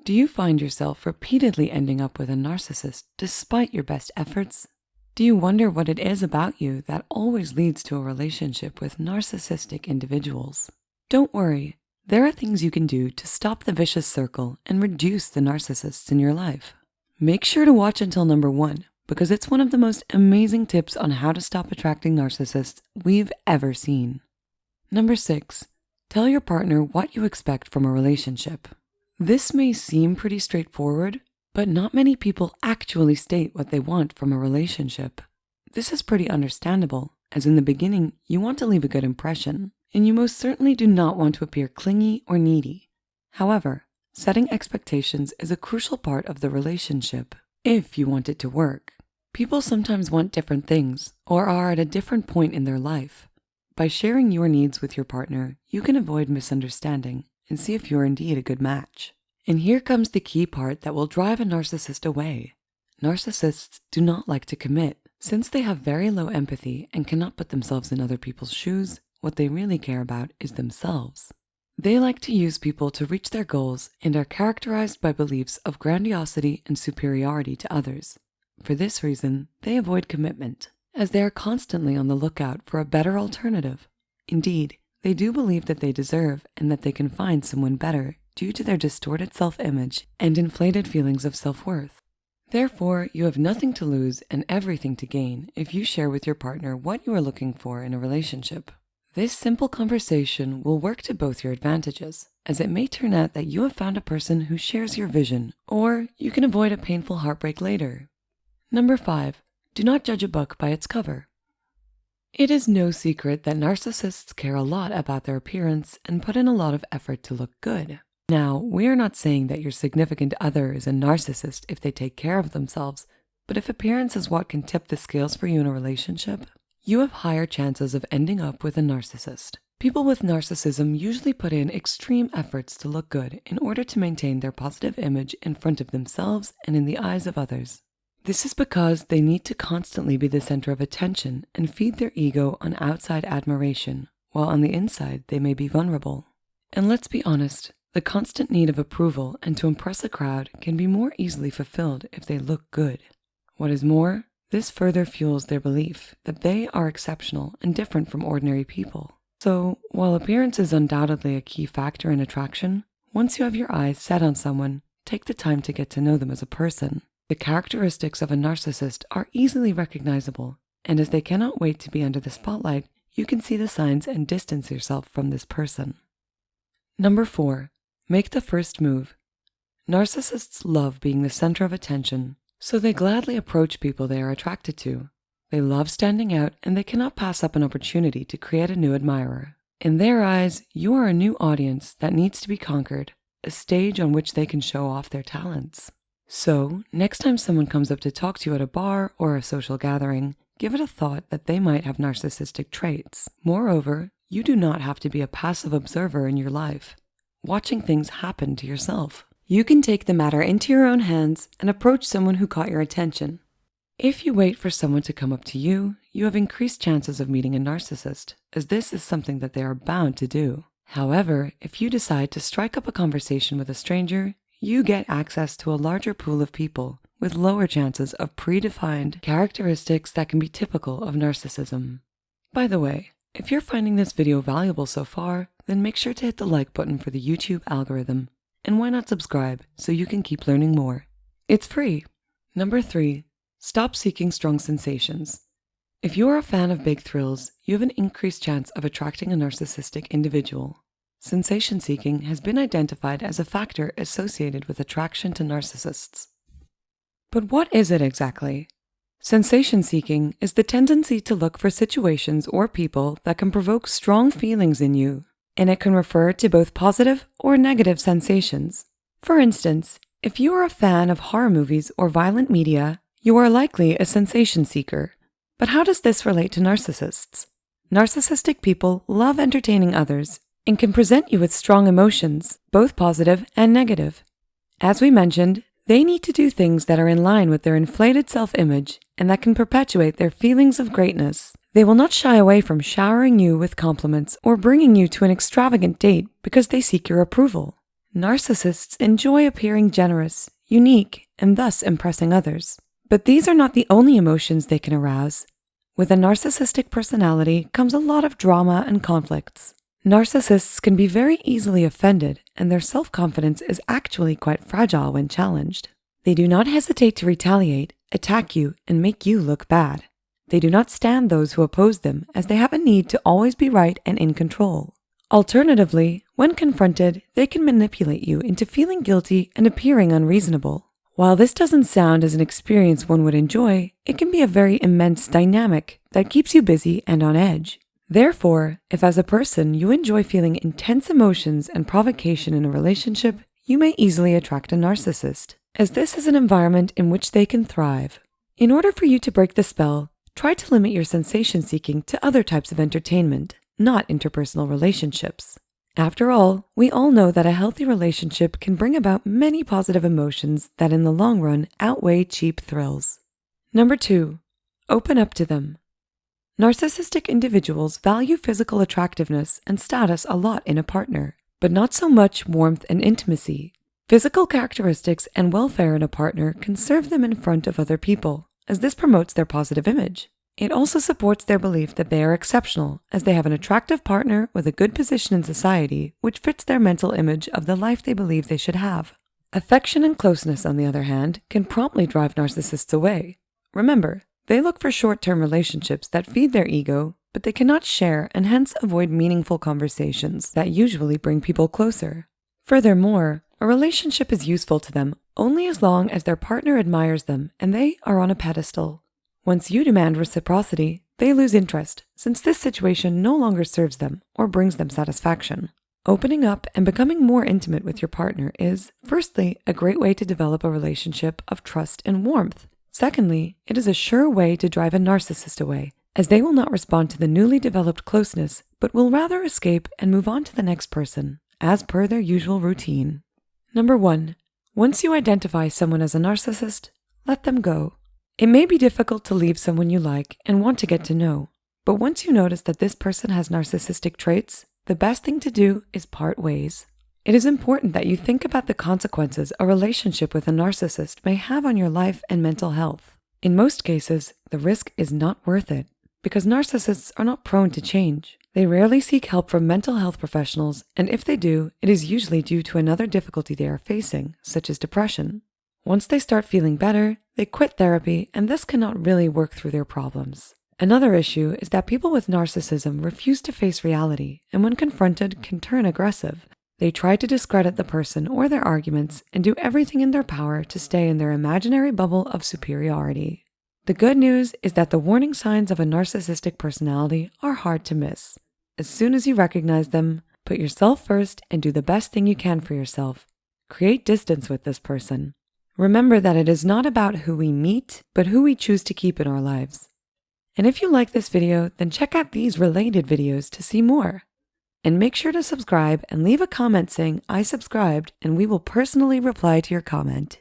Do you find yourself repeatedly ending up with a narcissist despite your best efforts? Do you wonder what it is about you that always leads to a relationship with narcissistic individuals? Don't worry, there are things you can do to stop the vicious circle and reduce the narcissists in your life. Make sure to watch until number 1, because it's one of the most amazing tips on how to stop attracting narcissists we've ever seen. Number 6, tell your partner what you expect from a relationship. This may seem pretty straightforward, but not many people actually state what they want from a relationship. This is pretty understandable, as in the beginning, you want to leave a good impression, and you most certainly do not want to appear clingy or needy. However, setting expectations is a crucial part of the relationship if you want it to work. People sometimes want different things or are at a different point in their life. By sharing your needs with your partner, you can avoid misunderstanding and see if you're indeed a good match. And here comes the key part that will drive a narcissist away. Narcissists do not like to commit. Since they have very low empathy and cannot put themselves in other people's shoes, what they really care about is themselves. They like to use people to reach their goals and are characterized by beliefs of grandiosity and superiority to others. For this reason, they avoid commitment, as they are constantly on the lookout for a better alternative. Indeed, they do believe that they deserve and that they can find someone better due to their distorted self-image and inflated feelings of self-worth. Therefore, you have nothing to lose and everything to gain if you share with your partner what you are looking for in a relationship. This simple conversation will work to both your advantages, as it may turn out that you have found a person who shares your vision, or you can avoid a painful heartbreak later. Number 5, do not judge a book by its cover. It is no secret that narcissists care a lot about their appearance and put in a lot of effort to look good. Now, we are not saying that your significant other is a narcissist if they take care of themselves, but if appearance is what can tip the scales for you in a relationship, you have higher chances of ending up with a narcissist. People with narcissism usually put in extreme efforts to look good in order to maintain their positive image in front of themselves and in the eyes of others. This is because they need to constantly be the center of attention and feed their ego on outside admiration, while on the inside they may be vulnerable. And let's be honest, the constant need of approval and to impress a crowd can be more easily fulfilled if they look good. What is more, this further fuels their belief that they are exceptional and different from ordinary people. So, while appearance is undoubtedly a key factor in attraction, once you have your eyes set on someone, take the time to get to know them as a person. The characteristics of a narcissist are easily recognizable, and as they cannot wait to be under the spotlight, you can see the signs and distance yourself from this person. Number 4, make the first move. Narcissists love being the center of attention, so they gladly approach people they are attracted to. They love standing out, and they cannot pass up an opportunity to create a new admirer. In their eyes, you are a new audience that needs to be conquered, a stage on which they can show off their talents. So, next time someone comes up to talk to you at a bar or a social gathering, give it a thought that they might have narcissistic traits. Moreover, you do not have to be a passive observer in your life, watching things happen to yourself. You can take the matter into your own hands and approach someone who caught your attention. If you wait for someone to come up to you, you have increased chances of meeting a narcissist, as this is something that they are bound to do. However, if you decide to strike up a conversation with a stranger, you get access to a larger pool of people with lower chances of predefined characteristics that can be typical of narcissism. By the way, if you're finding this video valuable so far, then make sure to hit the like button for the YouTube algorithm. And why not subscribe so you can keep learning more? It's free. Number 3, stop seeking strong sensations. If you are a fan of big thrills, you have an increased chance of attracting a narcissistic individual. Sensation seeking has been identified as a factor associated with attraction to narcissists. But what is it exactly? Sensation seeking is the tendency to look for situations or people that can provoke strong feelings in you, and it can refer to both positive or negative sensations. For instance, if you are a fan of horror movies or violent media, you are likely a sensation seeker. But how does this relate to narcissists? Narcissistic people love entertaining others and can present you with strong emotions, both positive and negative. As we mentioned, they need to do things that are in line with their inflated self-image and that can perpetuate their feelings of greatness. They will not shy away from showering you with compliments or bringing you to an extravagant date because they seek your approval. Narcissists enjoy appearing generous, unique, and thus impressing others. But these are not the only emotions they can arouse. With a narcissistic personality comes a lot of drama and conflicts. Narcissists can be very easily offended, and their self-confidence is actually quite fragile when challenged. They do not hesitate to retaliate, attack you, and make you look bad. They do not stand those who oppose them, as they have a need to always be right and in control. Alternatively, when confronted, they can manipulate you into feeling guilty and appearing unreasonable. While this doesn't sound as an experience one would enjoy, it can be a very immense dynamic that keeps you busy and on edge. Therefore, if as a person you enjoy feeling intense emotions and provocation in a relationship, you may easily attract a narcissist, as this is an environment in which they can thrive. In order for you to break the spell, try to limit your sensation seeking to other types of entertainment, not interpersonal relationships. After all, we all know that a healthy relationship can bring about many positive emotions that in the long run outweigh cheap thrills. Number 2, open up to them. Narcissistic individuals value physical attractiveness and status a lot in a partner, but not so much warmth and intimacy. Physical characteristics and welfare in a partner can serve them in front of other people, as this promotes their positive image. It also supports their belief that they are exceptional, as they have an attractive partner with a good position in society, which fits their mental image of the life they believe they should have. Affection and closeness, on the other hand, can promptly drive narcissists away. Remember, they look for short-term relationships that feed their ego, but they cannot share and hence avoid meaningful conversations that usually bring people closer. Furthermore, a relationship is useful to them only as long as their partner admires them and they are on a pedestal. Once you demand reciprocity, they lose interest, since this situation no longer serves them or brings them satisfaction. Opening up and becoming more intimate with your partner is, firstly, a great way to develop a relationship of trust and warmth. Secondly, it is a sure way to drive a narcissist away, as they will not respond to the newly developed closeness, but will rather escape and move on to the next person, as per their usual routine. Number 1, once you identify someone as a narcissist, let them go. It may be difficult to leave someone you like and want to get to know, but once you notice that this person has narcissistic traits, the best thing to do is part ways. It is important that you think about the consequences a relationship with a narcissist may have on your life and mental health. In most cases, the risk is not worth it, because narcissists are not prone to change. They rarely seek help from mental health professionals, and if they do, it is usually due to another difficulty they are facing, such as depression. Once they start feeling better, they quit therapy and thus cannot really work through their problems. Another issue is that people with narcissism refuse to face reality and when confronted can turn aggressive. They try to discredit the person or their arguments and do everything in their power to stay in their imaginary bubble of superiority. The good news is that the warning signs of a narcissistic personality are hard to miss. As soon as you recognize them, put yourself first and do the best thing you can for yourself. Create distance with this person. Remember that it is not about who we meet, but who we choose to keep in our lives. And if you like this video, then check out these related videos to see more. And make sure to subscribe and leave a comment saying I subscribed, and we will personally reply to your comment.